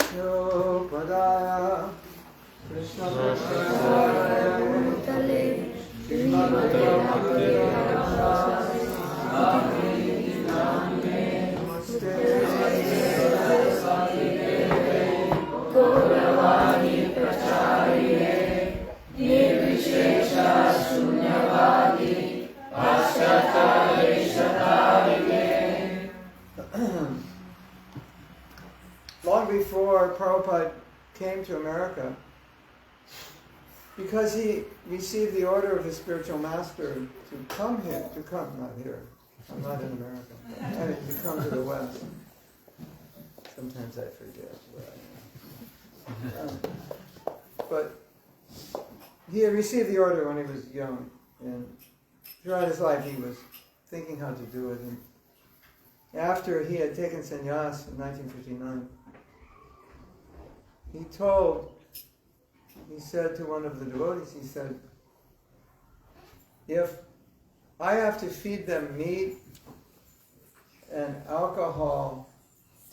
Padaya Krishna Padaya Srimate Namaste Gauravani Pracharine Nirvishesha Shunyavadi Paschata Deshatarine. Long before Prabhupada came to America, because he received the order of his spiritual master to come here, not here, I'm not in America, to come to the West. Sometimes I forget where I am. But he had received the order when he was young, and throughout his life he was thinking how to do it. And after he had taken sannyas in 1959, he said to one of the devotees, he said, if I have to feed them meat and alcohol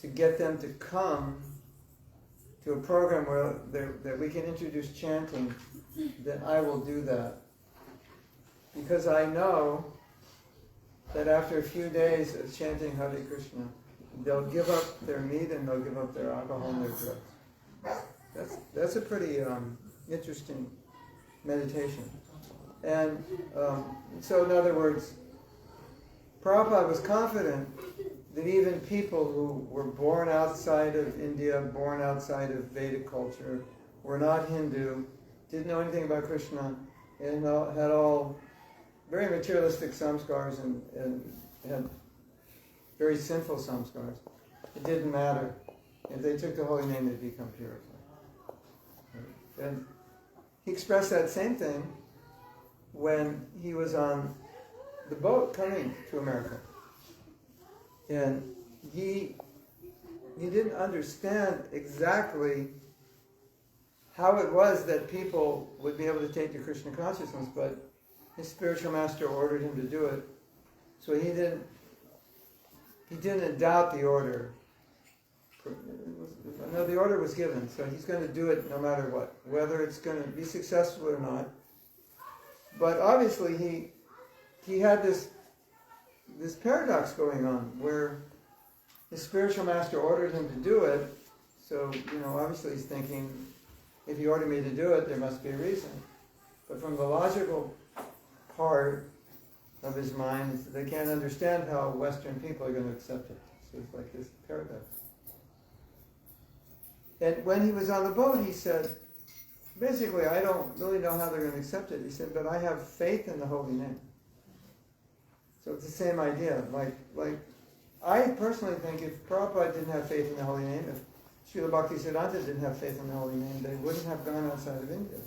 to get them to come to a program where that we can introduce chanting, then I will do that. Because I know that after a few days of chanting Hare Krishna, they'll give up their meat and they'll give up their alcohol and their drugs. That's a pretty interesting meditation. And so in other words, Prabhupada was confident that even people who were born outside of India, born outside of Vedic culture, were not Hindu, didn't know anything about Krishna, and had all very materialistic samskars and had very sinful samskars. It didn't matter. If they took the holy name, they'd become purified. And he expressed that same thing when he was on the boat coming to America. And he didn't understand exactly how it was that people would be able to take to Krishna consciousness, but his spiritual master ordered him to do it. So he didn't doubt the order. No, the order was given, so he's going to do it no matter what, whether it's going to be successful or not. But obviously he had this paradox going on where his spiritual master ordered him to do it, so, obviously he's thinking, if he ordered me to do it, there must be a reason. But from the logical part of his mind, they can't understand how Western people are going to accept it. So it's like this paradox. And when he was on the boat, he said, basically, I don't really know how they're going to accept it. He said, but I have faith in the holy name. So it's the same idea. Like I personally think if Prabhupada didn't have faith in the holy name, if Srila Bhaktisiddhanta didn't have faith in the holy name, they wouldn't have gone outside of India.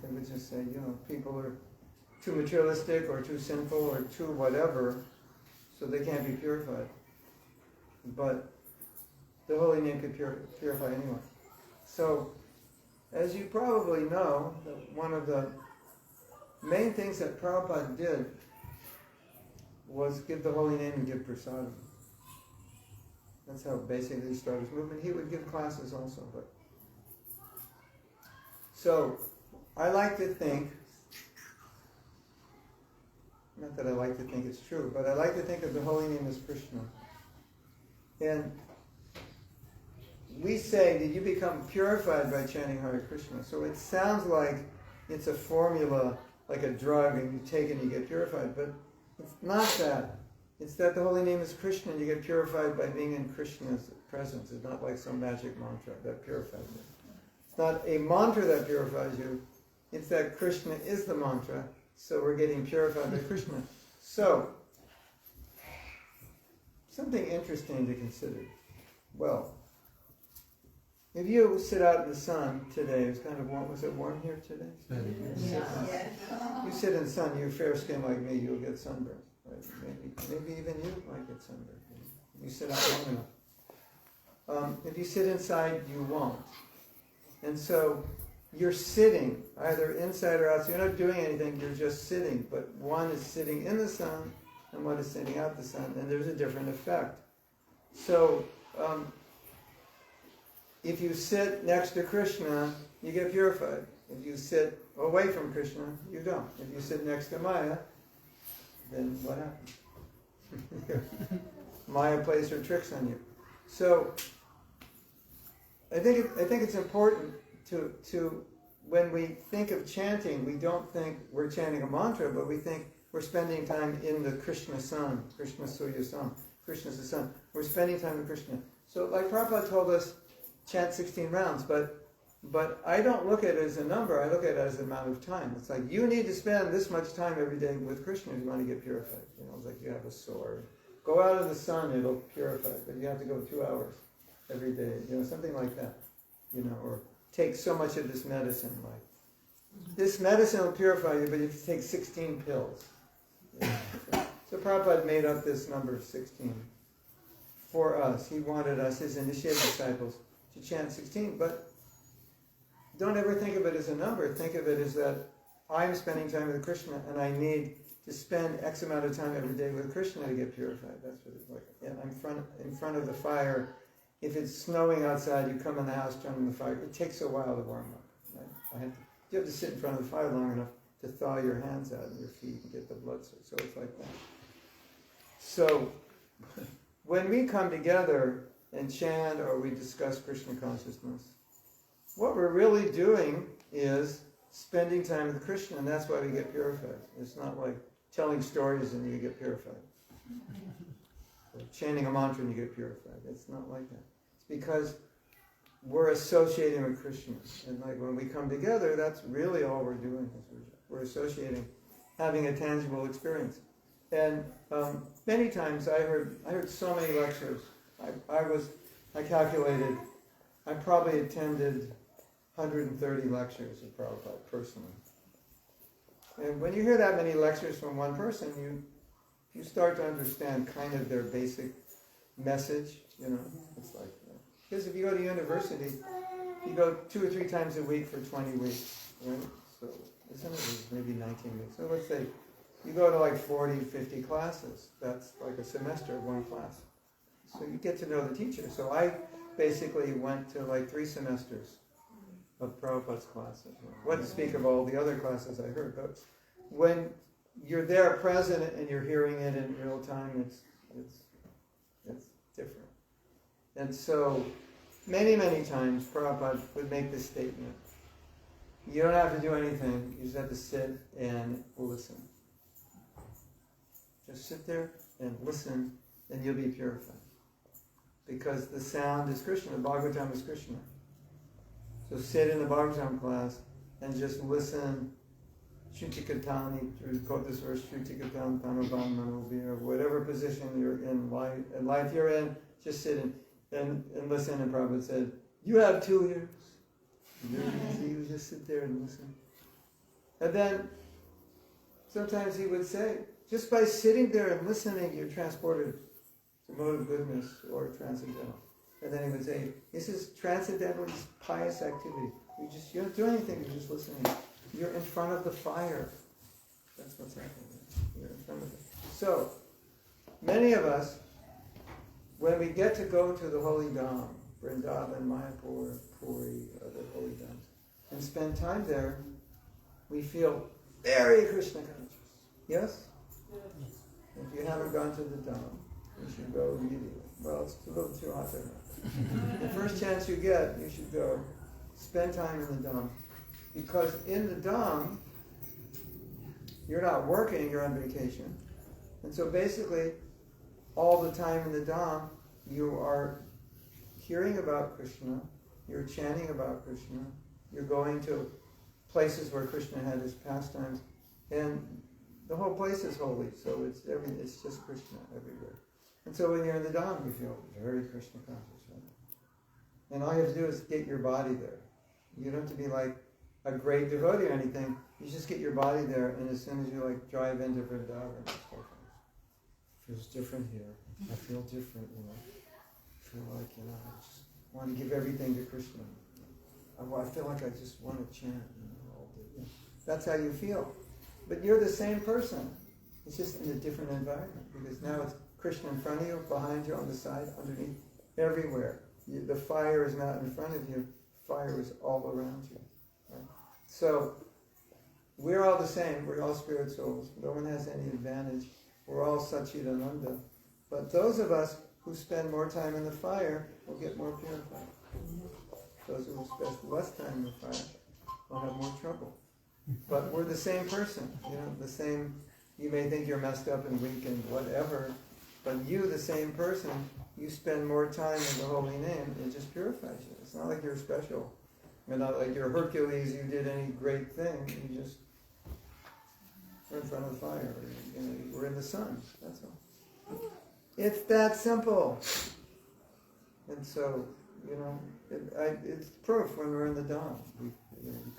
They would just say, people are too materialistic or too sinful or too whatever, so they can't be purified. But the holy name could purify anyone. So, as you probably know, one of the main things that Prabhupada did was give the holy name and give prasadam. That's how basically he started his movement. He would give classes also. So, I like to think, not that I like to think it's true, but I like to think of the holy name as Krishna. And we say that you become purified by chanting Hare Krishna. So it sounds like it's a formula, like a drug, and you take it and you get purified. But it's not that. It's that the holy name is Krishna and you get purified by being in Krishna's presence. It's not like some magic mantra that purifies you. It's not a mantra that purifies you. It's that Krishna is the mantra. So we're getting purified by Krishna. So, something interesting to consider. Well, if you sit out in the sun today, it's kind of warm. Was it warm here today? Yeah. You sit in the sun, you're fair skin like me, you'll get sunburned. Right? Maybe even you might get sunburned. You sit out long enough. If you sit inside, you won't. And so you're sitting, either inside or outside. You're not doing anything, you're just sitting. But one is sitting in the sun, and one is sitting out the sun, and there's a different effect. So, if you sit next to Krishna, you get purified. If you sit away from Krishna, you don't. If you sit next to Maya, then what happens? Maya plays her tricks on you. So I think it's important to when we think of chanting, we don't think we're chanting a mantra, but we think we're spending time in the Krishna Sun, Krishna Surya Sun. Krishna's the sun. We're spending time with Krishna. So like Prabhupada told us, chant 16 rounds, but I don't look at it as a number, I look at it as the amount of time. It's like, you need to spend this much time every day with Krishna if you want to get purified. You know, it's like you have a sword. Go out in the sun, it'll purify, but you have to go 2 hours every day, you know, something like that. You know, or take so much of this medicine, like, this medicine will purify you, but you have to take 16 pills. You know? So Prabhupada made up this number 16 for us. He wanted us, his initiated disciples, to chant 16, but don't ever think of it as a number. Think of it as that I'm spending time with Krishna, and I need to spend X amount of time every day with Krishna to get purified. That's what it's like. And I'm in front of the fire. If it's snowing outside, you come in the house, turn on the fire. It takes a while to warm up. Right? You have to sit in front of the fire long enough to thaw your hands out and your feet and get the blood. So it's like that. So when we come together and chant or we discuss Krishna consciousness, what we're really doing is spending time with Krishna, and that's why we get purified. It's not like telling stories and you get purified. Or chanting a mantra and you get purified. It's not like that. It's because we're associating with Krishna. And like when we come together, that's really all we're doing. We're associating, having a tangible experience. And many times I heard so many lectures. I calculated, I probably attended 130 lectures of Prabhupada personally. And when you hear that many lectures from one person, you start to understand kind of their basic message, you know. It's like, because if you go to university, you go 2 or 3 times a week for 20 weeks, right? So, isn't it maybe 19 weeks? So let's say you go to like 40, 50 classes. That's like a semester of one class. So you get to know the teacher. So I basically went to like 3 semesters of Prabhupada's classes. What to speak of all the other classes I heard. But when you're there present and you're hearing it in real time, it's different. And so many, many times Prabhupada would make this statement. You don't have to do anything. You just have to sit and listen. Just sit there and listen and you'll be purified. Because the sound is Krishna. The Bhagavatam is Krishna. So sit in the Bhagavatam class and just listen. Shrutikatani, to quote this verse, Shrutikatan Tanavan Manobir, whatever position you're in life you're in, just sit and listen. And Prabhupada said, you have 2 years. You just sit there and listen. And then sometimes he would say, just by sitting there and listening, you're transported to mode of goodness or transcendental. And then he would say, this is transcendental, this pious activity. You don't do anything, you're just listening. You're in front of the fire. That's what's happening. You're in front of it. So, many of us, when we get to go to the holy Dham, Vrindavan, Mayapur, Puri, other holy Dhams, and spend time there, we feel very Krishna conscious. Yes? Yes. If you haven't gone to the Dham, you should go immediately. Well, it's a little too hot there. The first chance you get, you should go. Spend time in the Dham. Because in the Dham, you're not working, you're on vacation. And so basically, all the time in the Dham, you are hearing about Krishna, you're chanting about Krishna, you're going to places where Krishna had his pastimes, and the whole place is holy, so it's just Krishna everywhere. And so when you're in the Dham, you feel very Krishna conscious, right? And all you have to do is get your body there. You don't have to be like a great devotee or anything. You just get your body there, and as soon as you like drive into Vrindavan, it feels different here. I feel different, you know. I feel like, you know, I just want to give everything to Krishna. I feel like I just want to chant, you know, all day. That's how you feel. But you're the same person. It's just in a different environment, because now it's Krishna in front of you, behind you, on the side, underneath, everywhere. the fire is not in front of you, fire is all around you. Right? So, we're all the same, we're all spirit souls, no one has any advantage, we're all Satchidananda. But those of us who spend more time in the fire will get more purified. Those who spend less time in the fire will have more trouble. But we're the same person, the same. You may think you're messed up and weak and whatever, but you, the same person, you spend more time in the holy name, it just purifies you. It's not like you're special. You're not like you're Hercules, you did any great thing, you just were in front of the fire, or, you were in the sun, that's all. It's that simple. And so, it's proof when we're in the Dham. You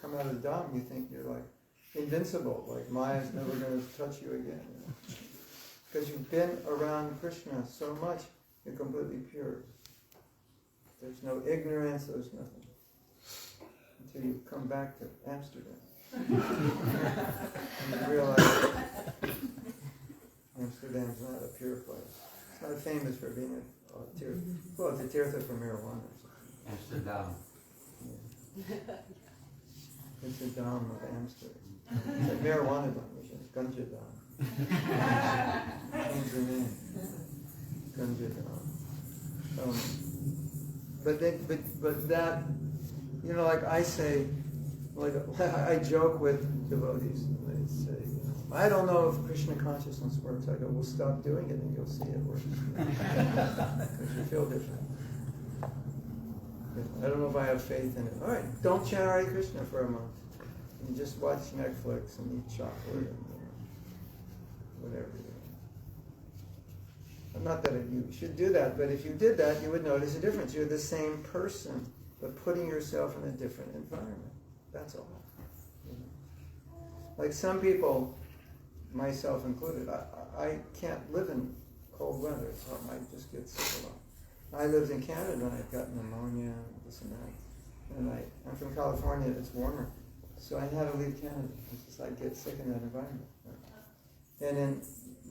come out of the Dham, you think you're like invincible, like Maya's never going to touch you again. Because you've been around Krishna so much, you're completely pure. There's no ignorance, there's nothing. Until you come back to Amsterdam. And you realize Amsterdam's not a pure place. It's not famous for being a tirtha. Well, it's a tirtha for marijuana or something. Amsterdam. Yeah. It's the Dham of Amsterdam. It's like marijuana Dham, which is Ganja Dham. Change the name. Ganja Dham. But that, like I say, like I joke with devotees. They say, I don't know if Krishna consciousness works. I go, well, stop doing it and you'll see it works. Because you feel different. I don't know if I have faith in it. All right, don't chant Hare Krishna for a month. You just watch Netflix and eat chocolate and whatever. Not that you should do that, but if you did that, you would notice a difference. You're the same person, but putting yourself in a different environment. That's all. Like some people, myself included, I can't live in cold weather, so I just get sick a lot. I lived in Canada and I've got pneumonia and this and that. And I'm from California, it's warmer. So I had to leave Canada. It's just I get sick in that environment. Right? And in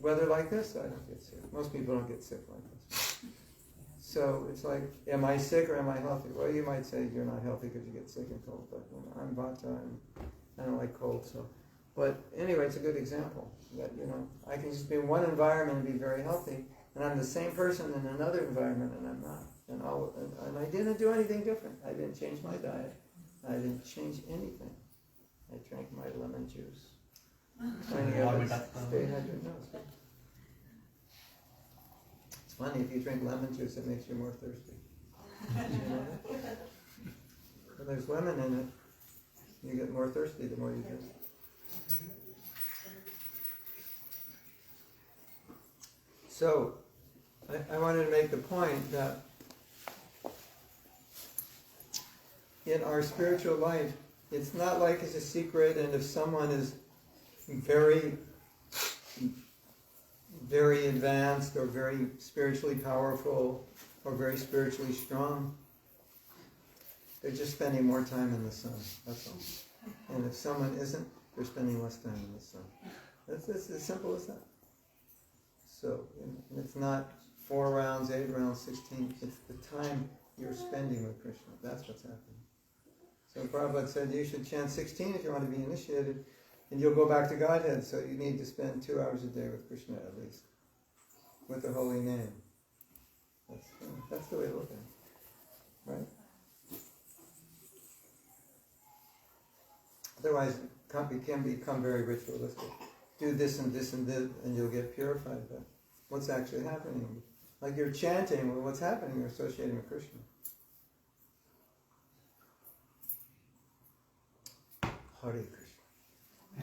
weather like this, I don't get sick. Most people don't get sick like this. So it's like, am I sick or am I healthy? Well, you might say you're not healthy because you get sick and cold, but I'm Vata and I don't like cold. So, but anyway, it's a good example that, I can just be in one environment and be very healthy. And I'm the same person in another environment, and I'm not. And I didn't do anything different. I didn't change my diet. I didn't change anything. I drank my lemon juice. Trying to stay hydrated. No, it's good. It's funny, if you drink lemon juice, it makes you more thirsty. You know that? When there's lemon in it, you get more thirsty the more you drink. So, I wanted to make the point that in our spiritual life, it's not like it's a secret, and if someone is very, very advanced or very spiritually powerful or very spiritually strong, they're just spending more time in the sun, that's all. And if someone isn't, they're spending less time in the sun. That's as simple as that. So, and it's not 4 rounds, 8 rounds, 16. It's the time you're spending with Krishna. That's what's happening. So Prabhupada said you should chant 16 if you want to be initiated, and you'll go back to Godhead. So you need to spend 2 hours a day with Krishna at least, with the holy name. That's the way to look at it, right? Otherwise, it can become very ritualistic. Do this and this and this, and you'll get purified. But what's actually happening? Like you're chanting, well, what's happening? You're associating with Krishna. Hare Krishna.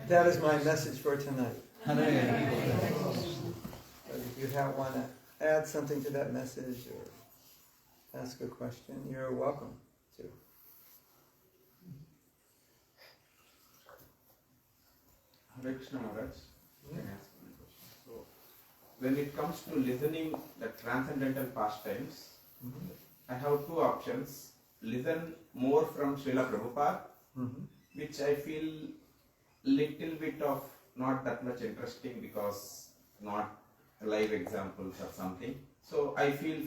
That is my message for tonight. If you want to add something to that message or ask a question, you're welcome to. Hare Krishna Maharaj, can I ask one question? So, when it comes to listening the transcendental pastimes, I have 2 options. Listen more from Srila Prabhupada, which I feel little bit of not that much interesting because not live examples or something. So I feel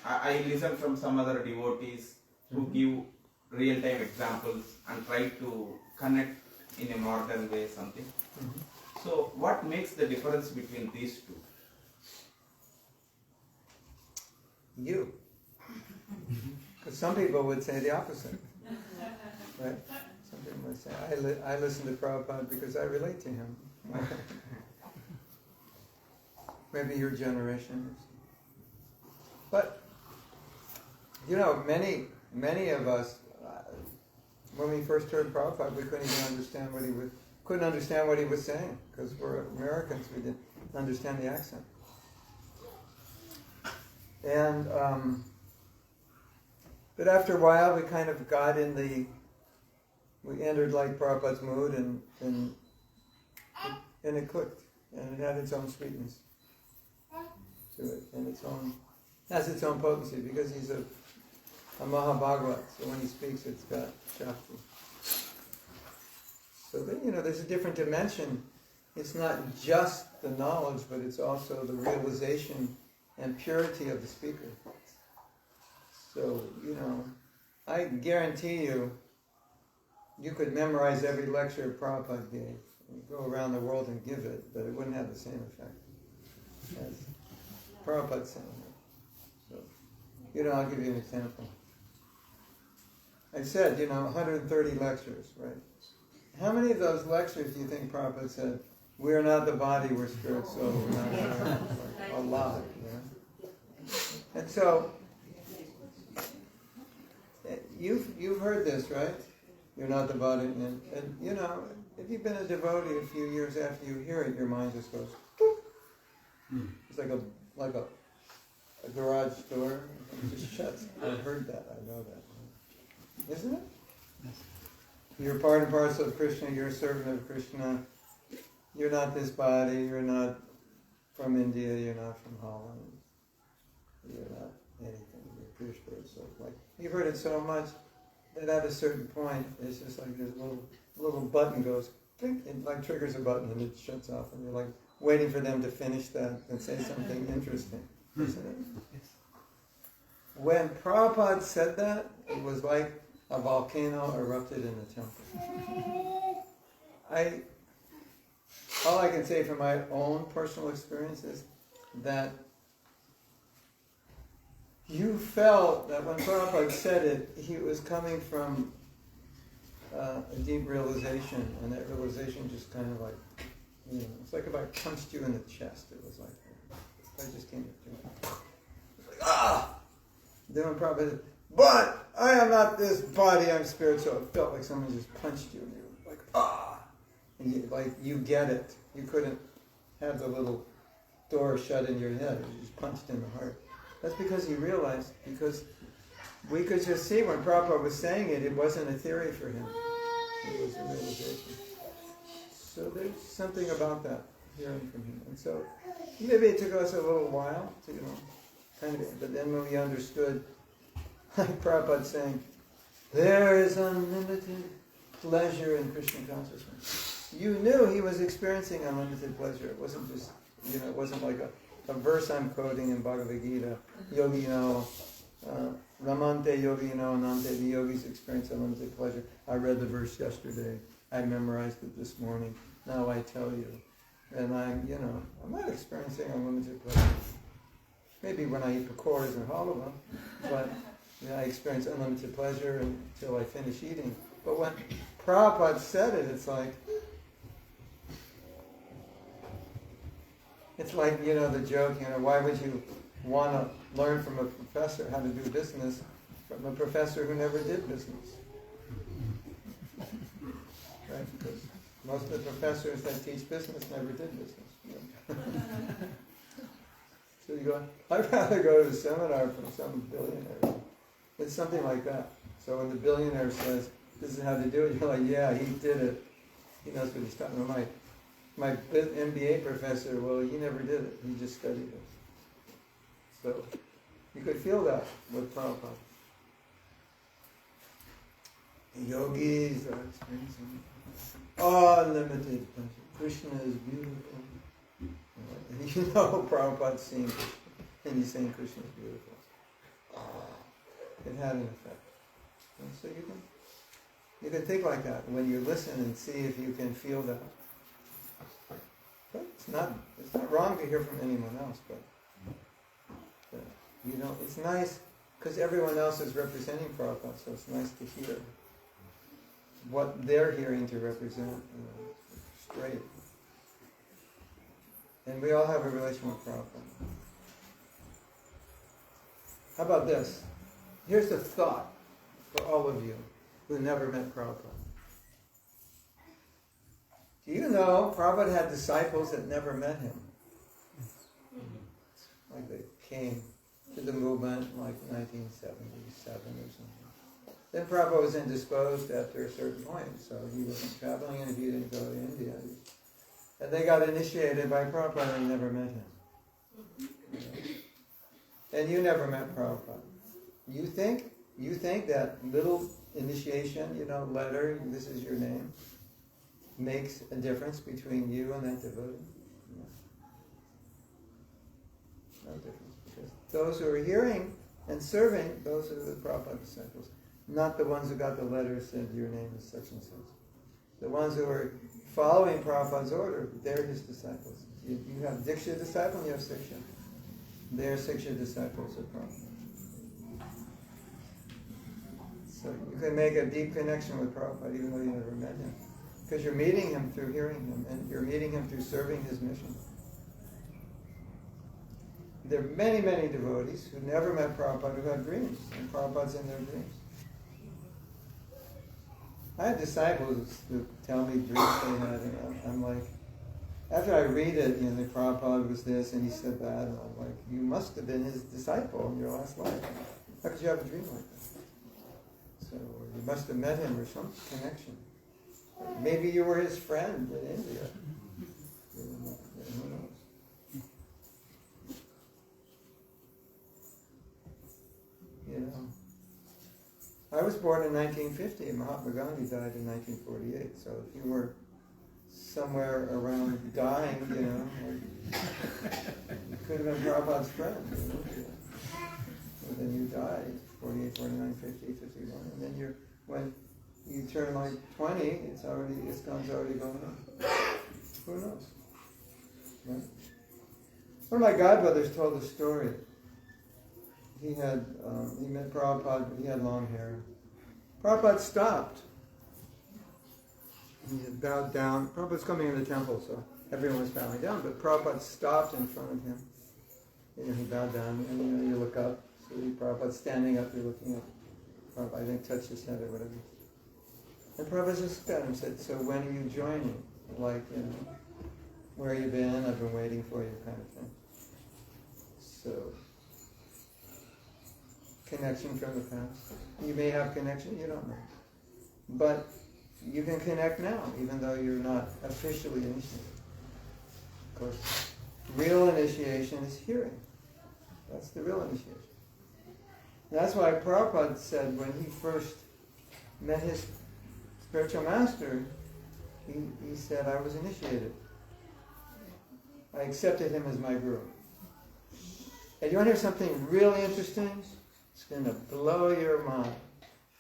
I listen from some other devotees who give real-time examples and try to connect in a modern way something. So what makes the difference between these two? You. Because some people would say the opposite. Right? Some people would say, I listen to Prabhupada because I relate to him. Maybe your generation is. But, many of us, when we first heard Prabhupada, we couldn't even understand what he was saying, because we're Americans, we didn't understand the accent. And, but after a while, we kind of got we entered like Prabhupada's mood, and it clicked, and it had its own sweetness to it, and has its own potency, because he's a Mahabhagavat, so when he speaks, it's got Shakti. So then, there's a different dimension. It's not just the knowledge, but it's also the realization and purity of the speaker. So, I guarantee you could memorize every lecture Prabhupada gave, and go around the world and give it, but it wouldn't have the same effect as Prabhupada saying it. So, I'll give you an example. I said, 130 lectures, right? How many of those lectures do you think Prabhupada said, we're not the body, we're spirit, soul, we're not like a lot, And so, you've heard this, right? You're not the body, and if you've been a devotee a few years after you hear it, your mind just goes, boop. It's like a garage door, it just shuts. I've heard that, I know that. Isn't it? Yes. You're part and parcel of Krishna, you're a servant of Krishna. You're not this body, you're not from India, you're not from Holland. You're not anything, you're pure spirit. So you've heard it so much that at a certain point, it's just like this little button goes, click, it triggers a button and it shuts off, and you're waiting for them to finish that and say something interesting, isn't it? When Prabhupada said that, it was like a volcano erupted in the temple. All I can say from my own personal experience is that you felt that when Prabhupada said it, he was coming from a deep realization, and that realization just kind of it's like if I punched you in the chest. It was like, I just came to it. Then when Prabhupada said, but I am not this body, I'm spirit, so it felt like someone just punched you, and you were like, and you get it. You couldn't have the little door shut in your head. You just punched in the heart. That's because he realized, because we could just see when Prabhupada was saying it, it wasn't a theory for him. It was a realization. So there's something about that, hearing from him. And so maybe it took us a little while to, but then when we understood, like Prabhupada saying, there is unlimited pleasure in Krishna consciousness. You knew he was experiencing unlimited pleasure. It wasn't just, it wasn't like a verse I'm quoting in Bhagavad Gita, Yogino, Ramante Yogino Nante, the yogis experience unlimited pleasure. I read the verse yesterday. I memorized it this morning. Now I tell you. And I'm not experiencing unlimited pleasure. Maybe when I eat pakoras and halva, but I experience unlimited pleasure until I finish eating. But when Prabhupada said it, it's like the joke, why would you want to learn from a professor how to do business from a professor who never did business? Right? Because most of the professors that teach business never did business. So you go, I'd rather go to a seminar from some billionaire. It's something like that. So when the billionaire says, this is how to do it, you're like, yeah, he did it. He knows what he's talking about. My MBA professor, well, he never did it. He just studied it. So you could feel that with Prabhupada. The yogis are experiencing unlimited pleasure. Krishna is beautiful. And Prabhupada's seeing Krishna. and he's saying Krishna is beautiful. It had an effect. And so you can think like that when you listen and see if you can feel that. But it's not wrong to hear from anyone else, but it's nice because everyone else is representing Prabhupada, so it's nice to hear what they're hearing to represent, straight. And we all have a relation with Prabhupada. How about this? Here's a thought for all of you who never met Prabhupada. Do you know Prabhupada had disciples that never met him? Like they came to the movement like 1977 or something. Then Prabhupada was indisposed after a certain point, so he wasn't traveling, and if he didn't go to India. And they got initiated by Prabhupada and never met him. And you never met Prabhupada. You think that little initiation, letter, this is your name, makes a difference between you and that devotee? No difference. Because those who are hearing and serving, those are the Prabhupada disciples. Not the ones who got the letter said your name is such and such. The ones who are following Prabhupada's order, they're his disciples. You have Diksha disciple and you have Siksha. They're Siksha disciples of Prabhupada. So you can make a deep connection with Prabhupada even though you never met him. Because you're meeting him through hearing him, and you're meeting him through serving his mission. There are many, many devotees who never met Prabhupada who had dreams, and Prabhupada's in their dreams. I had disciples who tell me dreams they had, and I'm like, after I read it, the Prabhupada was this, and he said that, and I'm like, you must have been his disciple in your last life. How could you have a dream like that? So you must have met him or some connection. Maybe you were his friend in India. Who knows? I was born in 1950 and Mahatma Gandhi died in 1948. So if you were somewhere around dying, you could have been Prabhupada's friend. And then you died, 48, 49, 50, 51. And then when you turn like 20, it's guns already going on. Who knows? Right? One of my godbrothers told a story. He met Prabhupada, but he had long hair. Prabhupada stopped. He had bowed down. Prabhupada's coming in the temple, so everyone was bowing down, but Prabhupada stopped in front of him. He bowed down, and you look up. So Prabhupada's standing up, you're looking up. Prabhupada, I think, touched his head or whatever. And Prabhupada just looked at him and said, so when are you joining? Like, where have you been? I've been waiting for you, kind of thing. So, connection from the past. You may have connection, you don't know. But you can connect now, even though you're not officially initiated. Of course, real initiation is hearing. That's the real initiation. That's why Prabhupada said when he first met his spiritual master, he said, I was initiated. I accepted him as my guru. And you want to hear something really interesting? It's going to blow your mind.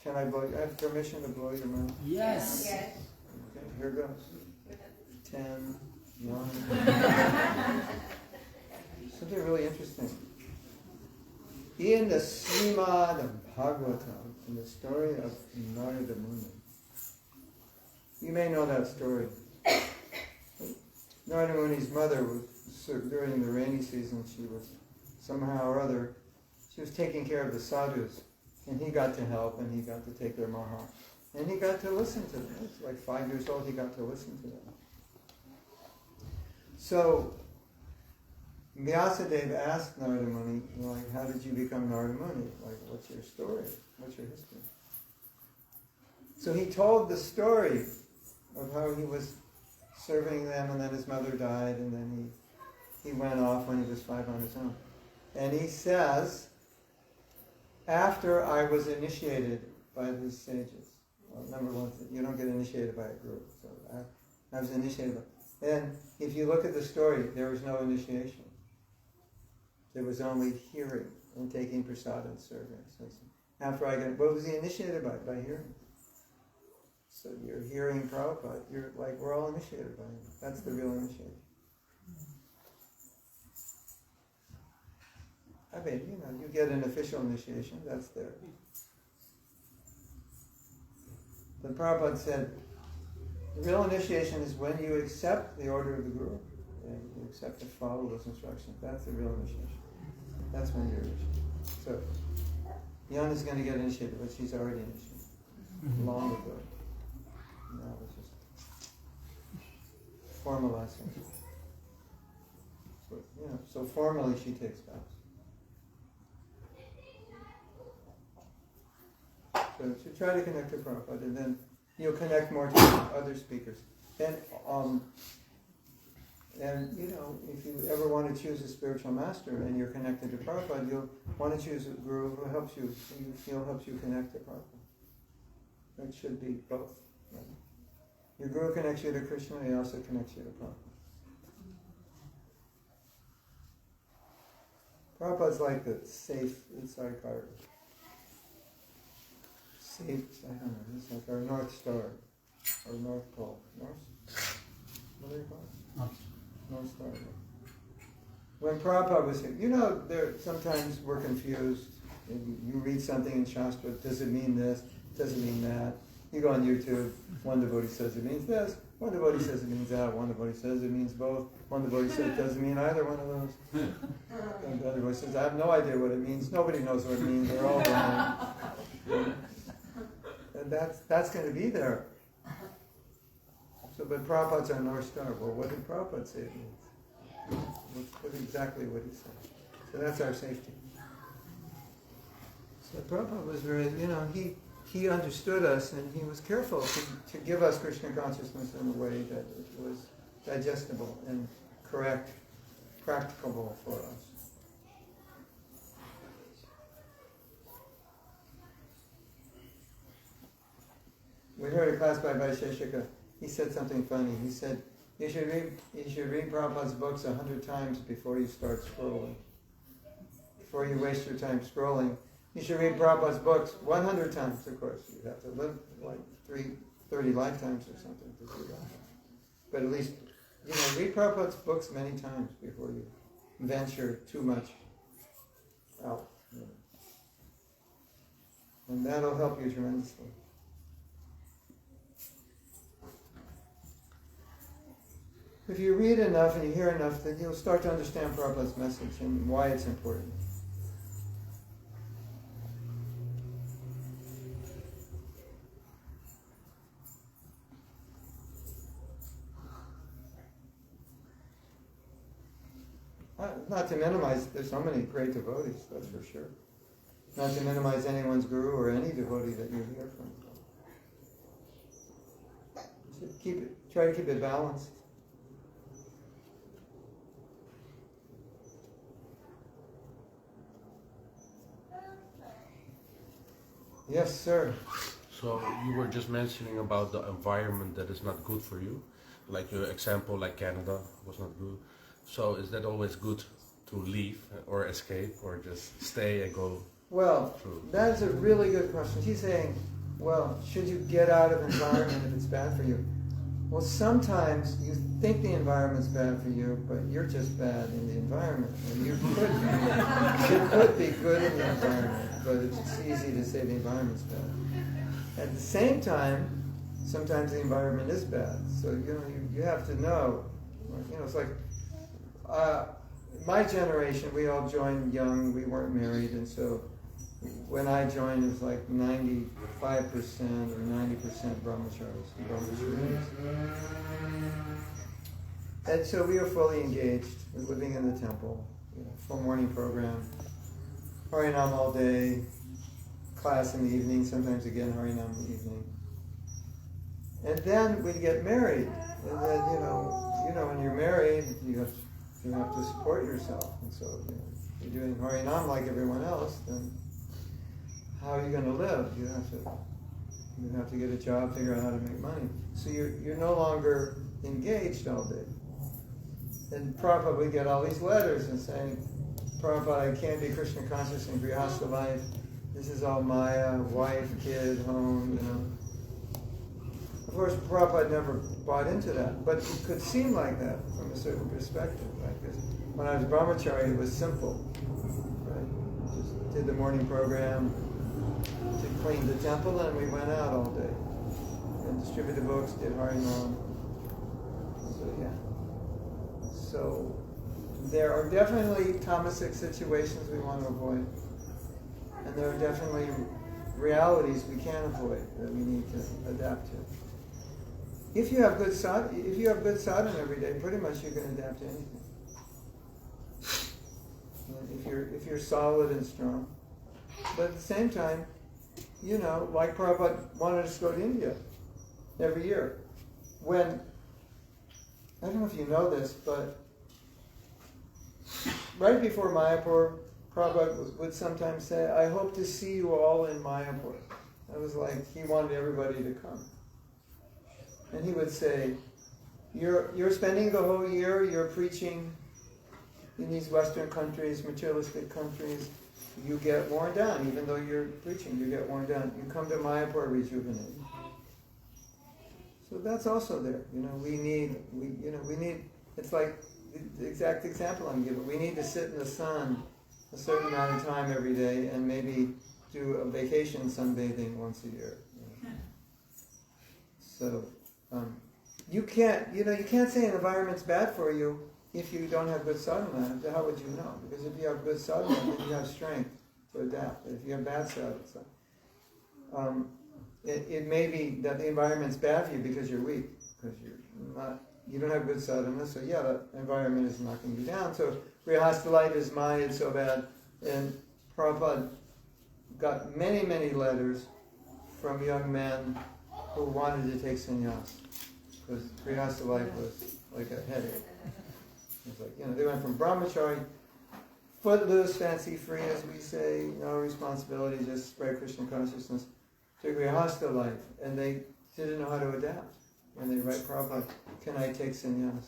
Can I blow you? I have permission to blow your mind? Yes. Okay, here goes. 10, 9. Something really interesting. In the Srimad Bhagavatam, in the story of Narada Muni, you may know that story. Narada Muni's mother was, during the rainy season, she was somehow or other, she was taking care of the sadhus, and he got to help, and he got to take their maha. And he got to listen to them. He was like 5 years old, he got to listen to them. So, Vyasadeva asked Narada Muni, how did you become Narada Muni? What's your story? What's your history? So he told the story of how he was serving them, and then his mother died, and then he went off when he was 5 on his own. And he says, after I was initiated by these sages, number one, you don't get initiated by a group. So I was initiated by, and if you look at the story, there was no initiation. There was only hearing and taking prasad and serving. So after I got, what was he initiated by? By hearing. So you're hearing Prabhupada, you're like, we're all initiated by him. That's the real initiation. I mean, you get an official initiation, that's there. But Prabhupada said, the real initiation is when you accept the order of the Guru and you accept to follow those instructions. That's the real initiation. That's when you're initiated. So, Yan is going to get initiated, but she's already initiated long ago. Now it's just formalizing. So formally she takes vows. So try to connect to Prabhupada, and then you'll connect more to other speakers. And if you ever want to choose a spiritual master and you're connected to Prabhupada, you'll want to choose a guru who helps you connect to Prabhupada. It should be both. Right? Your guru connects you to Krishna, he also connects you to Prabhupada. Prabhupada's like the safe inside our it's like our North Star, or North Pole. What do you call it? North Star. When Prabhupada was here, sometimes we're confused. You read something in Shastra, does it mean this? Does it mean that? You go on YouTube, one devotee says it means this, one devotee says it means that, one devotee says it means both, one devotee says it doesn't mean either one of those. And the other devotee says, I have no idea what it means, nobody knows what it means, they're all wrong. And that's going to be there. So, but Prabhupada's our North Star. Well, what did Prabhupada say it means? What exactly what he said. So that's our safety. So Prabhupada was very, he understood us and he was careful to give us Krishna consciousness in a way that it was digestible and correct, practicable for us. We heard a class by Vaisheshika. He said something funny. He said, you should read Prabhupada's books 100 times before you start scrolling. Before you waste your time scrolling. You should read Prabhupada's books 100 times, of course. You'd have to live like 30 lifetimes or something to do that. But at least, read Prabhupada's books many times before you venture too much out. And that'll help you tremendously. If you read enough and you hear enough, then you'll start to understand Prabhupada's message and why it's important. Not to minimize, there's so many great devotees, that's for sure. Not to minimize anyone's guru or any devotee that you hear from. Try to keep it balanced. Yes, sir. So you were just mentioning about the environment that is not good for you. Like your example, like Canada was not good. So is that always good to leave or escape or just stay and go? Well, through? that's a really good question. She's saying, well, should you get out of environment if it's bad for you? Well, sometimes you think the environment's bad for you, but you're just bad in the environment. And you could be good in the environment, but it's easy to say the environment's bad. At the same time, sometimes the environment is bad. So, you have to know. It's like, my generation, we all joined young, we weren't married, and so when I joined, it was like 95% or 90% brahmacharis and brahmacharis. And so we were fully engaged, living in the temple, full morning program, Harinam all day, class in the evening, sometimes again Harinam in the evening. And then we'd get married, and then, when you're married, you have to support yourself, and so if you're doing Harinam like everyone else, then how are you going to live? You have to get a job, figure out how to make money. So you're no longer engaged all day. And Prabhupada would get all these letters and saying, Prabhupada, I can't be Krishna conscious in Grihastha life. This is all Maya, wife, kid, home, you know. Of course, Prabhupada never bought into that, but it could seem like that from a certain perspective. Right? Because when I was brahmachari, it was simple. Right? Just did the morning program, to clean the temple, and we went out all day and distributed books, did Harinam. So yeah. So there are definitely tamasic situations we want to avoid, and there are definitely realities we can't avoid that we need to adapt to. If you have good sadhana every day, pretty much you can adapt to anything. If you're solid and strong, but at the same time, you know, like Prabhupada wanted us to go to India every year. When, I don't know if you know this, but right before Mayapur, Prabhupada would sometimes say, I hope to see you all in Mayapur. That was like, he wanted everybody to come. And he would say, you're spending the whole year, you're preaching in these Western countries, materialistic countries, you get worn down. Even though you're preaching, you get worn down. You come to Mayapur rejuvenated. So that's also there. You know, we need, it's like the exact example I'm giving. We need to sit in the sun a certain amount of time every day and maybe do a vacation sunbathing once a year. You know. So, you can't say an environment's bad for you if you don't have good sadhana. How would you know? Because if you have good sadhana, then you have strength to adapt. If you have bad sadhana, it may be that the environment's bad for you because you're weak, because you don't have good sadhana. So yeah, that environment is knocking you down. So Grihastha life is Maya, so bad. And Prabhupada got many, many letters from young men who wanted to take sannyas, because Grihastha life was like a headache. It's like, you know, they went from brahmachari, footloose, fancy-free, as we say, no responsibility, just spread Krishna consciousness, to Grihastha life, and they didn't know how to adapt. When they write Prabhupada, can I take sannyas?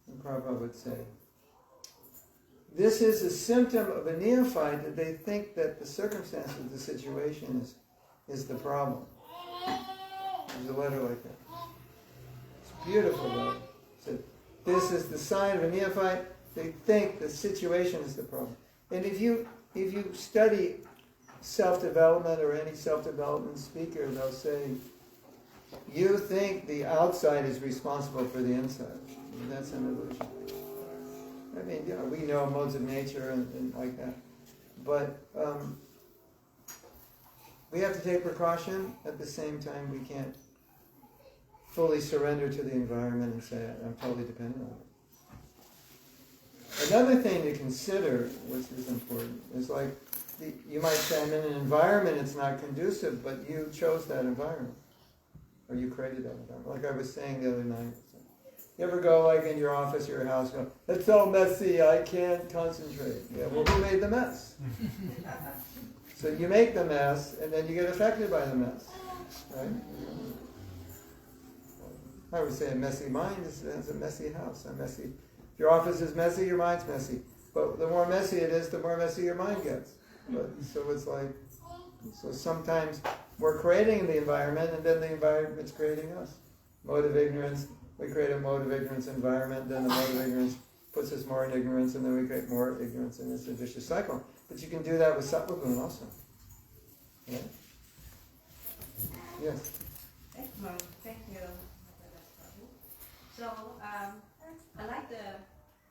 And Prabhupada would say, this is a symptom of a neophyte that they think that the circumstance of the situation is the problem. There's a letter like that. It's a beautiful letter. It said, this is the sign of a neophyte. They think the situation is the problem. And if you study self-development or any self-development speaker, they'll say, you think the outside is responsible for the inside. And that's an illusion. I mean, you know, we know modes of nature and like that. But we have to take precaution. At the same time, we can't fully surrender to the environment and say, I'm totally dependent on it. Another thing to consider, which is important, is like, you might say, I'm in an environment that's not conducive, but you chose that environment. Or you created that environment. Like I was saying the other night. You ever go like in your office or your house, go, it's so messy, I can't concentrate. Yeah, well, who made the mess? So you make the mess, and then you get affected by the mess. Right? I would say a messy mind is a messy house. If your office is messy, your mind's messy. But the more messy it is, the more messy your mind gets. So it's like, so sometimes we're creating the environment, and then the environment's creating us. Mode of ignorance, we create a mode of ignorance environment, then the mode of ignorance puts us more in ignorance, and then we create more ignorance, and it's a vicious cycle. But you can do that with sattva guna also. Yeah? Yes? Thank you. So, I like the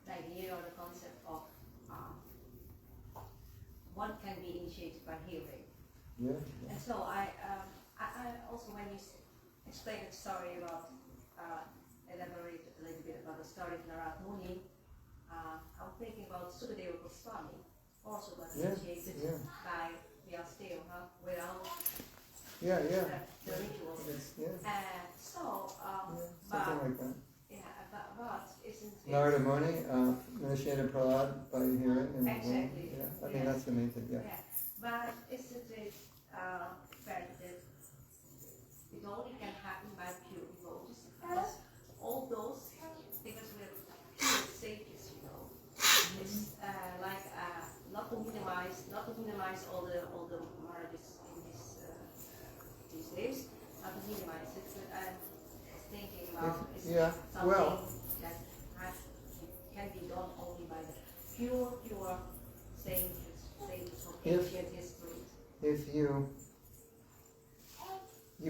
idea or the concept of what can be initiated by hearing. Yeah. And so I also, when you explain the story about, elaborate a little bit about the story of Narad Muni, I'm thinking about Sukadeva Goswami, also was initiated by Vyasdeva, without the rituals. Something like that. But isn't it... Narada Muni, initiated Prahlad by hearing. And Exactly. I mean, that's the main thing, But isn't it fair that it only can happen by pure devotees? Because all those, because we're pure sages, it's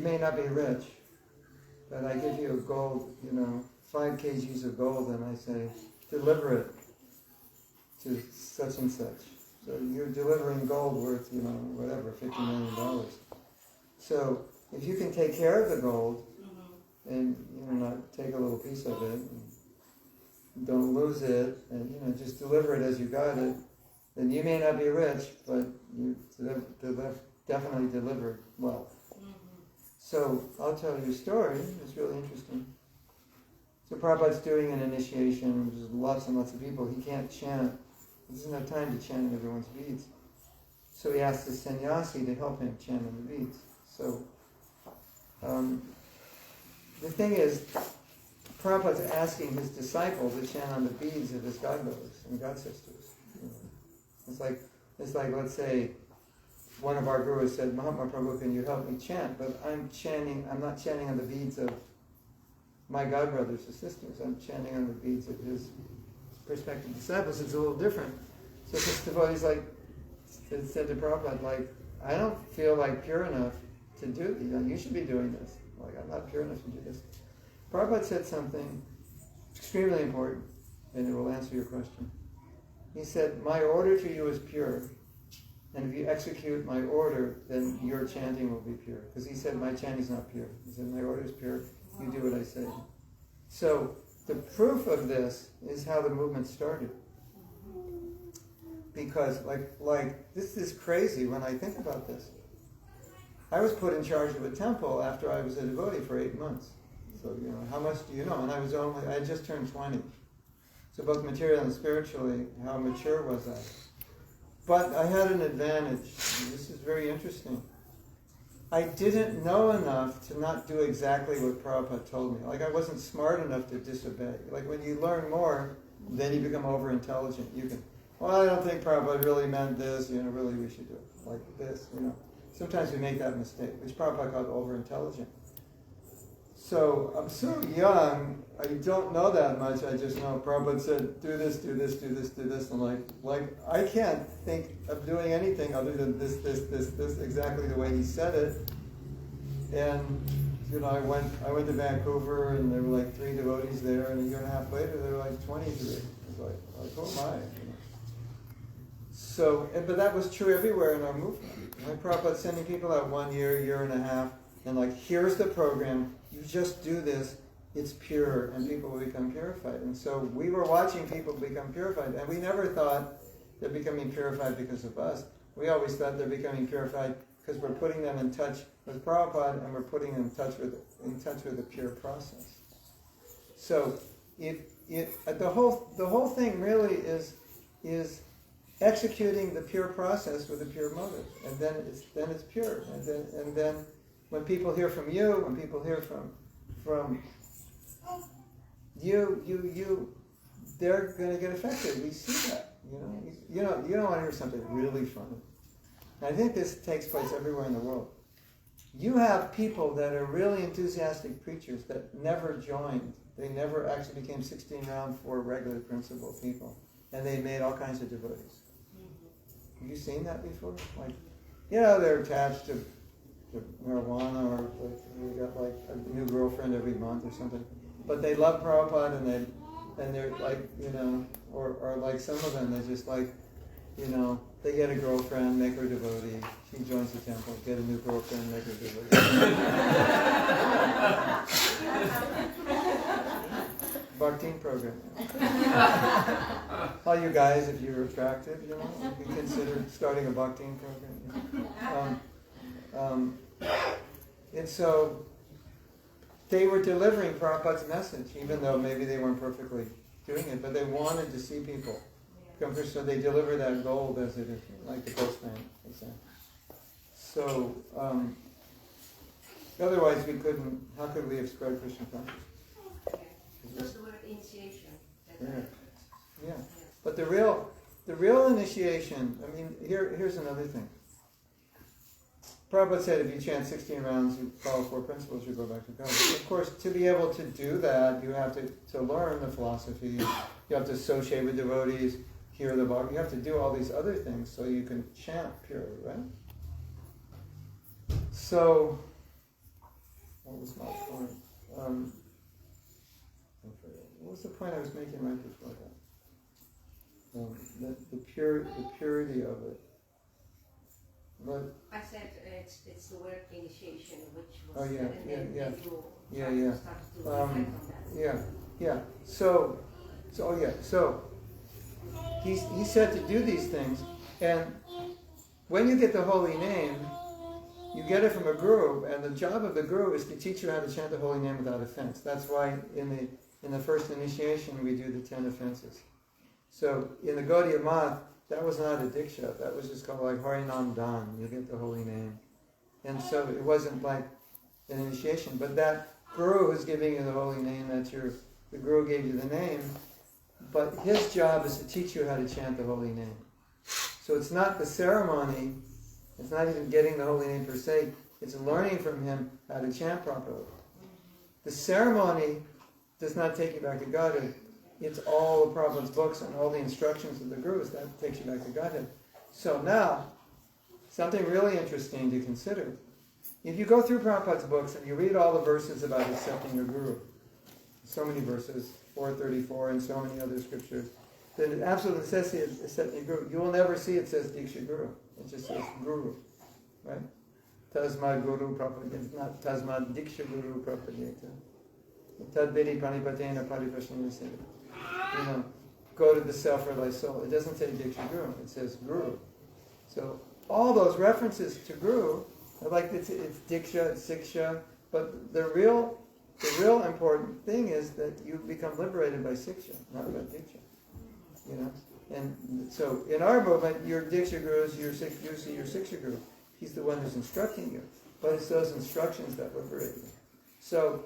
may not be rich, but I give you a gold, 5 kgs of gold, and I say, deliver it to such and such. So you're delivering gold worth, whatever, $50 million. So if you can take care of the gold, and not take a little piece of it, and don't lose it, and just deliver it as you got it, then you may not be rich, but you definitely delivered wealth. So I'll tell you a story. It's really interesting. So Prabhupada's doing an initiation. There's lots and lots of people. He can't chant. He doesn't have time to chant in everyone's beads. So he asked the sannyasi to help him chant in the beads. So the thing is, Prabhupada's asking his disciples to chant on the beads of his godbrothers and godsisters. It's like, let's say, one of our gurus said, Mahatma Prabhu, can you help me chant? But I'm not chanting on the beads of my godbrothers and sisters. I'm chanting on the beads of his prospective disciples. It's a little different. So this devotee's said to Prabhupada, I don't feel pure enough to do this. You should be doing this. I'm not pure enough to do this. Prabhupada said something extremely important, and it will answer your question. He said, my order to you is pure, and if you execute my order, then your chanting will be pure. Because he said, my chanting is not pure. He said, my order is pure, you do what I say. So, the proof of this is how the movement started. Because, this is crazy when I think about this. I was put in charge of a temple after I was a devotee for 8 months. So, how much do you know? And I had just turned 20. So both materially and spiritually, how mature was I? But I had an advantage. This is very interesting. I didn't know enough to not do exactly what Prabhupada told me. I wasn't smart enough to disobey. When you learn more, then you become over-intelligent. You can, I don't think Prabhupada really meant this, really we should do it like this, Sometimes we make that mistake, which Prabhupada called over-intelligent. So I'm so young, I don't know that much, I just know Prabhupada said, do this, do this, do this, do this, and I can't think of doing anything other than this, exactly the way he said it. And, I went to Vancouver, and there were 3 devotees there, and a year and a half later there were 23. It was who am I? So, but that was true everywhere in our movement. Prabhupada sending people out 1 year, year and a half, and here's the program, you just do this, it's pure, and people will become purified. And so we were watching people become purified, and we never thought they're becoming purified because of us. We always thought they're becoming purified because we're putting them in touch with Prabhupada, and we're putting them in touch with the pure process. So the whole thing really is executing the pure process with a pure motive, and then it's pure, and then when people hear from you, when people hear from you, they're going to get affected. We see that, You don't want to hear something really funny. And I think this takes place everywhere in the world. You have people that are really enthusiastic preachers that never joined. They never actually became 16 round for regular principal people, and they made all kinds of devotees. Have you seen that before? They're attached to marijuana, or they got a new girlfriend every month or something. But they love Prabhupada, and they're or some of them, they're just they get a girlfriend, make her devotee. She joins the temple, get a new girlfriend, make her devotee. Bhakti program. All you guys, if you're attractive, you can consider starting a Bhakti program. And so they were delivering Prabhupada's message, even though maybe they weren't perfectly doing it, but they wanted to see people come first, so they deliver that gold as it is, like the postman example. So otherwise we couldn't. How could we have spread Krishna consciousness? Just the word initiation. Yeah. But the real initiation. Here's another thing. Prabhupada said if you chant 16 rounds, you follow 4 principles, you go back to God. Of course, to be able to do that, you have to learn the philosophy. You have to associate with devotees, hear the Bhagavad. You have to do all these other things so you can chant purely, right? So what was my point? What was the point I was making right before that? The purity of it. But I said it's the word initiation, which was oh, yeah, and then yeah. you started to reflect on that. Yeah. So he said to do these things, and when you get the holy name, you get it from a guru, and the job of the guru is to teach you how to chant the holy name without offense. That's why in the first initiation we do the 10 offenses. So in the Gaudiya Math, that was not a diksha. That was just called like Harinam Dan. You get the holy name, and so it wasn't like an initiation. But that guru is giving you the holy name. The guru gave you the name, but his job is to teach you how to chant the holy name. So it's not the ceremony. It's not even getting the holy name per se. It's learning from him how to chant properly. The ceremony does not take you back to Godhead. It's all of Prabhupada's books and all the instructions of the gurus that takes you back to Godhead. So now, something really interesting to consider. If you go through Prabhupada's books and you read all the verses about accepting your guru, so many verses, 434 and so many other scriptures, then the absolute necessity of accepting your guru, you will never see it says Diksha Guru. It just says Guru, right? Tasmad Guru Prapadeta. It's not Tasmad Diksha Guru Prapadeta. Tadvedi Pranipatena Paripashnina. You know, go to the self-realized soul. It doesn't say Diksha Guru, it says Guru. So all those references to Guru, like it's Diksha, it's Siksha, but the real important thing is that you become liberated by Siksha, not by Diksha. You know? And so in our movement, your Diksha Guru is your Siksha Guru. He's the one who's instructing you. But it's those instructions that liberate you. So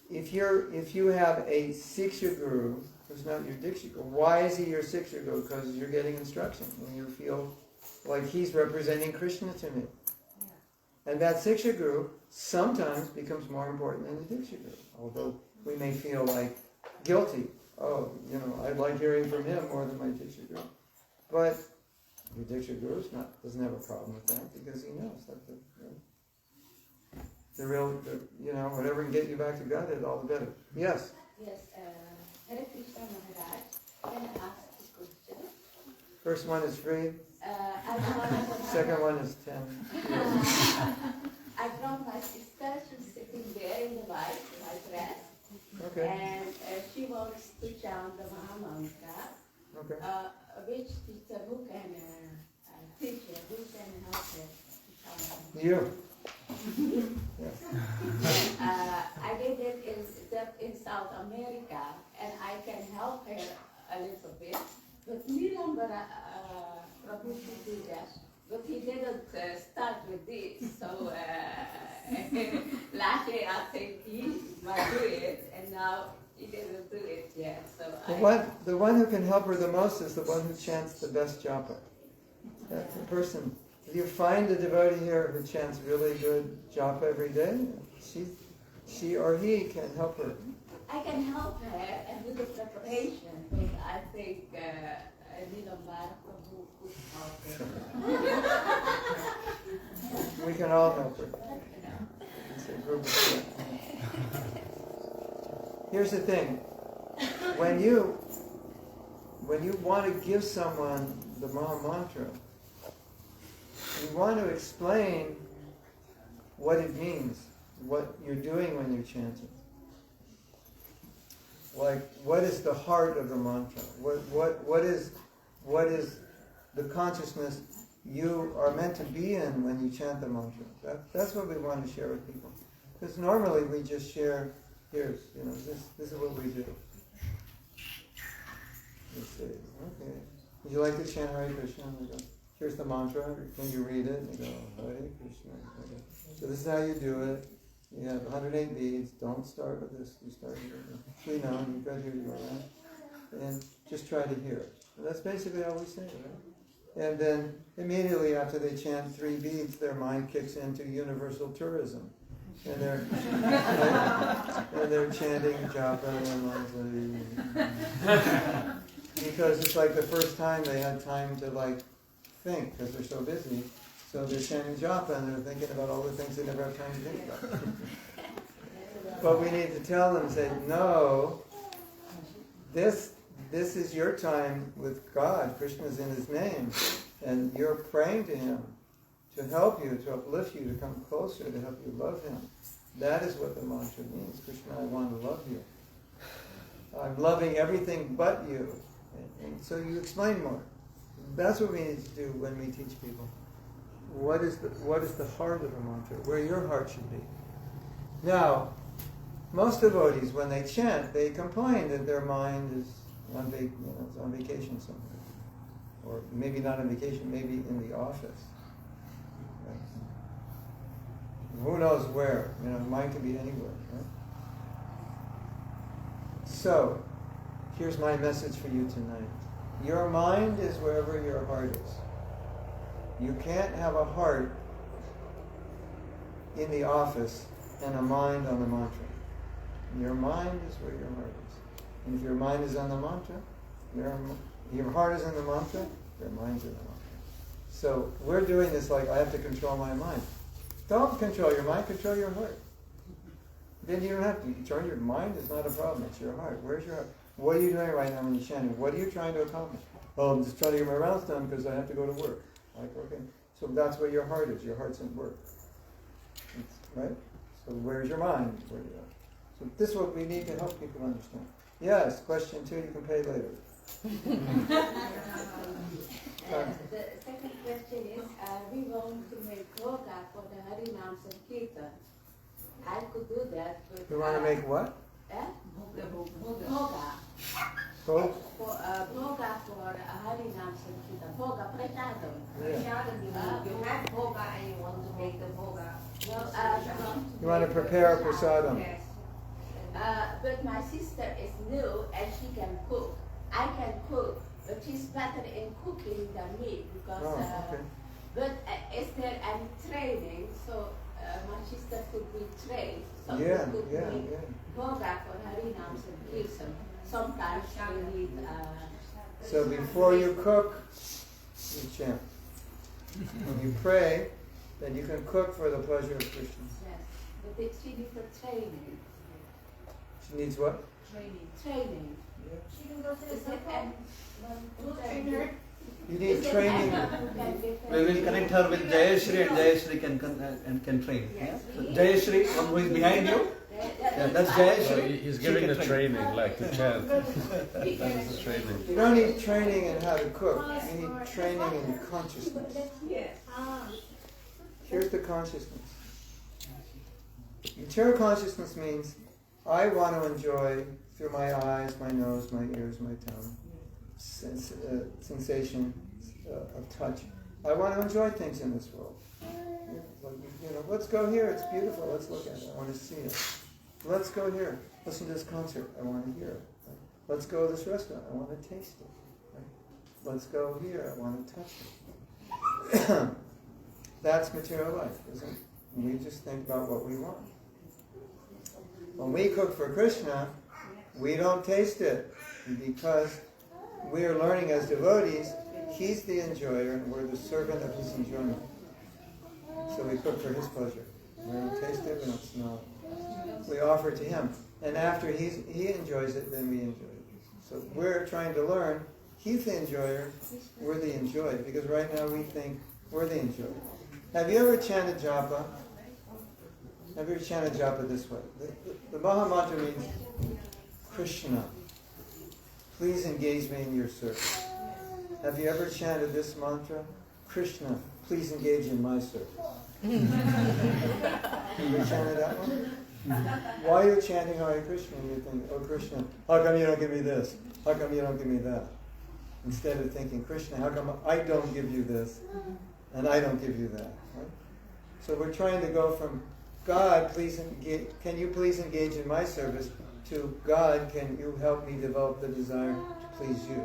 if you have a Siksha Guru who's not your Diksha Guru, why is he your Siksha Guru? Because you're getting instruction and you feel like he's representing Krishna to me. Yeah. And that Siksha Guru sometimes becomes more important than the Diksha Guru. Although we may feel like guilty. Oh, you know, I like hearing from him more than my Diksha Guru. But your Diksha Guru doesn't have a problem with that because he knows that whatever can get you back to God, all the better. Yes? Yes, Hare Krishna Maharaj, can I ask a question? First one is free. Second one is 10. I brought my sister, she's sitting there in the white dress. Okay. And she wants to chant the Maha Mantra. Okay. Which teacher, who can teach her, who can help her to chant? You. Yes. I did it in South America, and I can help her a little bit. But Nirambara Prabhu did that, but he didn't start with this. So last year I think he might do it, and now he didn't do it yet. So the one who can help her the most is the one who chants the best japa. That's the person. If you find a devotee here who chants really good japa every day, she or he can help her. I can help her and do the preparation, but I think Nirambara Prabhu could help her. We can all help her. It's a group of people. Here's the thing. When you want to give someone the Maha Mantra, you want to explain what it means, what you're doing when you're chanting. Like, what is the heart of the mantra? What is the consciousness you are meant to be in when you chant the mantra? That's what we want to share with people. Because normally we just share, this is what we do. Let's see, okay. Would you like to chant Hare Krishna? We go, here's the mantra, can you read it? And you go, Hare Krishna. Okay. So this is how you do it. You have 108 beads. Don't start with this. You start with we know, you've got here you are. And just try to hear it. And that's basically all we say, right? And then immediately after they chant 3 beads, their mind kicks into universal tourism. And they're chanting japa and because it's like the first time they had time to think because they're so busy. So they're chanting japa and they're thinking about all the things they never have time to think about. But we need to tell them, say, no, this is your time with God. Krishna's in his name. And you're praying to him to help you, to uplift you, to come closer, to help you love him. That is what the mantra means. Krishna, I want to love you. I'm loving everything but you. And so you explain more. That's what we need to do when we teach people. What is the heart of the mantra? Where your heart should be. Now, most devotees, when they chant, they complain that their mind is on vacation somewhere. Or maybe not on vacation, maybe in the office. Right? Who knows where? Mind can be anywhere. Right? So, here's my message for you tonight. Your mind is wherever your heart is. You can't have a heart in the office and a mind on the mantra. Your mind is where your heart is. And if your mind is on the mantra, your heart is in the mantra, your mind's in the mantra. So we're doing this like, I have to control my mind. Don't control your mind, control your heart. Then you don't have to control your mind. It's not a problem, it's your heart. Where's your heart? What are you doing right now when you're chanting? What are you trying to accomplish? Oh, I'm just trying to get my rounds done because I have to go to work. Like, okay. So that's where your heart is. Your heart's in work. Right? So where's your mind? Where you are. So this is what we need to help people understand. Yes, question 2, you can pay later. The second question is, we want to make yoga for the Harinam Sankirtan. I could do that, but... You want to make what? Bhoga. Both? Bhoga for Harinam Sankirtan. Bhoga, prasadam. You have bhoga and you want to make the bhoga. You want to prepare a prasadam? Yes. But my sister is new and she can cook. I can cook, but she's better in cooking than me because. Okay. But is there any training? So my sister could be trained. So we could make bhoga for Harinam Sankirtan. Sometimes we need. So before you cook, you chant. When you pray, then you can cook for the pleasure of Krishna. Yes, but she needs a training. She needs what? Training. She can go to the Is it temple. We'll train her. You need training. We will connect her with Jayashri and Jayashri can train. Yes. So Jayashri, one who is behind you, that's So Jayashri. he's She giving can the training, like to chant. That is the training. You don't need training in how to cook. You need training in consciousness. Yes. Here's the consciousness. Material consciousness means I want to enjoy through my eyes, my nose, my ears, my tongue, sensation of touch. I want to enjoy things in this world. Let's go here. It's beautiful. Let's look at it. I want to see it. Let's go here. Listen to this concert. I want to hear it. Right? Let's go to this restaurant. I want to taste it. Right? Let's go here. I want to touch it. That's material life, isn't it? We just think about what we want. When we cook for Krishna, we don't taste it because we are learning as devotees, he's the enjoyer and we're the servant of his enjoyment. So we cook for his pleasure. We don't taste it, we don't smell it. We offer it to him. And after he enjoys it, then we enjoy it. So we're trying to learn, he's the enjoyer, we're the enjoyer. Because right now we think we're the enjoyer. Have you ever chanted japa? Have you ever chanted japa this way? The Maha Mantra means, Krishna, please engage me in your service. Have you ever chanted this mantra? Krishna, please engage in my service. Have you chanted that one? While you're chanting Hare Krishna, you think, oh Krishna, how come you don't give me this? How come you don't give me that? Instead of thinking, Krishna, how come I don't give you this and I don't give you that? Right? So we're trying to go from God, can you please engage in my service, to God, can you help me develop the desire to please you?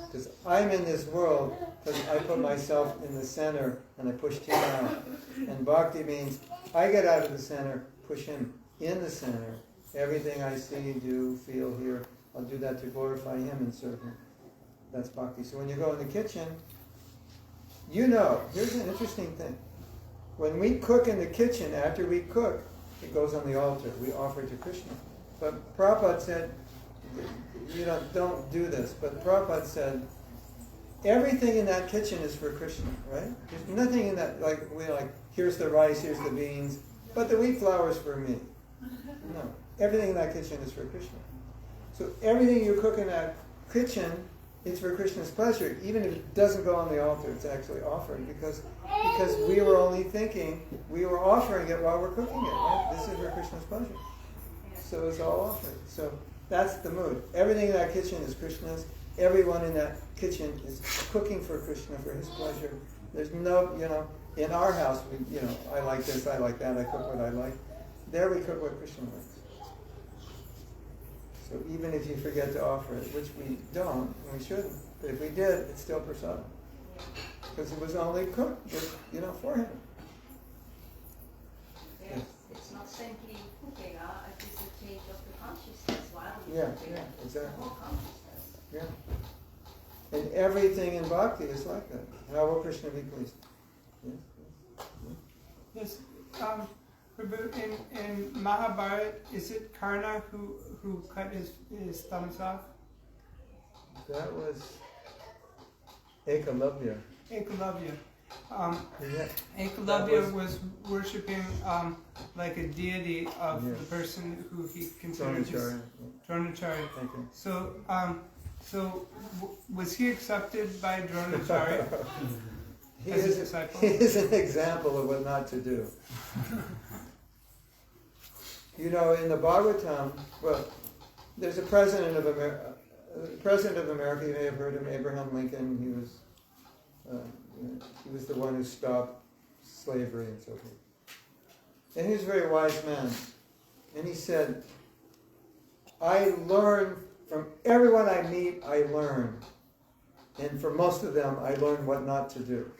Because I'm in this world because I put myself in the center and I pushed him out. And bhakti means I get out of the center, push him in the center. Everything I see, do, feel, hear, I'll do that to glorify him and serve him. That's bhakti. So when you go in the kitchen, here's an interesting thing. When we cook in the kitchen, after we cook, it goes on the altar. We offer it to Krishna. But Prabhupada said, don't do this. But Prabhupada said, everything in that kitchen is for Krishna, right? There's nothing in that, here's the rice, here's the beans, but the wheat flour is for me. No. Everything in that kitchen is for Krishna. So everything you cook in that kitchen is for Krishna's pleasure. Even if it doesn't go on the altar, it's actually offered because we were only thinking, we were offering it while we're cooking it, right? This is for Krishna's pleasure. So it's all offered. So that's the mood. Everything in that kitchen is Krishna's. Everyone in that kitchen is cooking for Krishna, for his pleasure. There's no, in our house, I like this, I like that, I cook what I like. There we cook what Krishna likes. So even if you forget to offer it, which we don't, and we shouldn't, but if we did, it's still prasadam. Because it was only cooked, for him. Yes, it's not simply cooking, it is a change of the consciousness while Yeah, cooking. exactly. The whole consciousness. Yeah. And everything in bhakti is like that. How will Krishna be pleased? Yes. Prabhu, in Mahabharata, is it Karna who cut his thumbs off? That was Ekalavya. Ekalavya. Yeah. Ekalavya was worshipping like a deity of the person who he considered his Dronacharya. Thank you. So was he accepted by Dronacharya as a disciple? He is an example of what not to do. In the Bhagavatam, there's a president of America. You may have heard of him, Abraham Lincoln. He was the one who stopped slavery and so forth. And he was a very wise man. And he said, I learn from everyone I meet, I learn. And for most of them, I learn what not to do.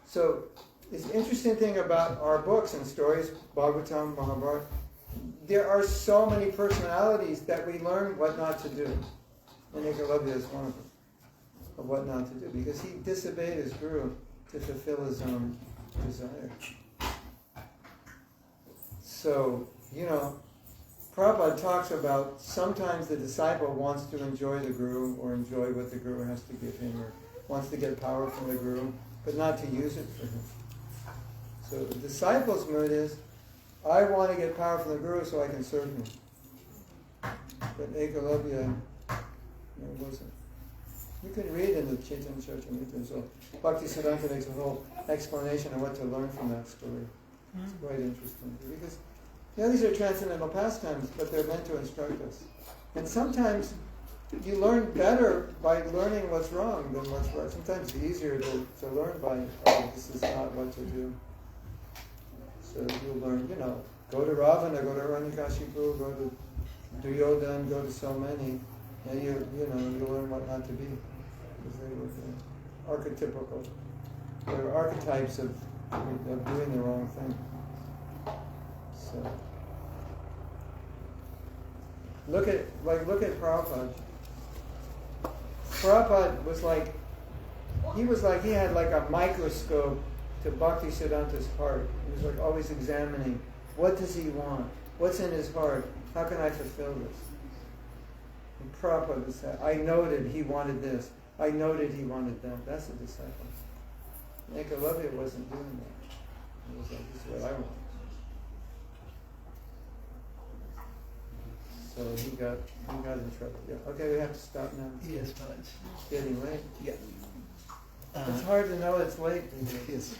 So, this interesting thing about our books and stories, Bhagavatam, Mahabharata, there are so many personalities that we learn what not to do. And Ekalavya is one of them, of what not to do, because he disobeyed his guru to fulfill his own desire. So, Prabhupada talks about sometimes the disciple wants to enjoy the guru or enjoy what the guru has to give him or wants to get power from the guru, but not to use it for him. So the disciple's mood is, I want to get power from the guru so I can serve him. But Ekalavya wasn't. You can read in the Chaitanya Charitamrita, so Bhaktisiddhanta makes a whole explanation of what to learn from that story. It's quite interesting. Because these are transcendental pastimes, but they're meant to instruct us. And sometimes you learn better by learning what's wrong than what's right. Sometimes it's easier to learn by, this is not what to do. So you learn, go to Ravana, go to Hiranyakashipu, go to Duryodhana, go to so many, and you learn what not to be. Because they were archetypical. They were archetypes of doing the wrong thing. So look at Prabhupada. Prabhupada was he had like a microscope to Bhaktisiddhanta's heart. He was always examining, what does he want? What's in his heart? How can I fulfill this? And Prabhupada was that. I noted he wanted this. I noted he wanted that. That's a disciple. Ekalavya wasn't doing that. He was like, this is what I want. So he got in trouble. Yeah. Okay, we have to stop now. Yes, Maharaj. It's getting late. Yeah. It's hard to know it's late. Yes.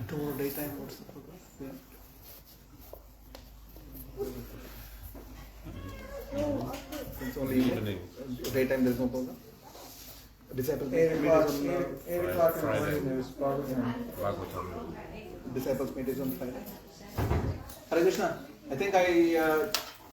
Tomorrow daytime, what's the program? It's only Evening. daytime. There's no program. Disciples 8 meet o'clock. is on 8 o'clock in the Friday. morning. There's Bhagavatam. Bhagavatam. disciples meet is on Friday. Hare Krishna. I think I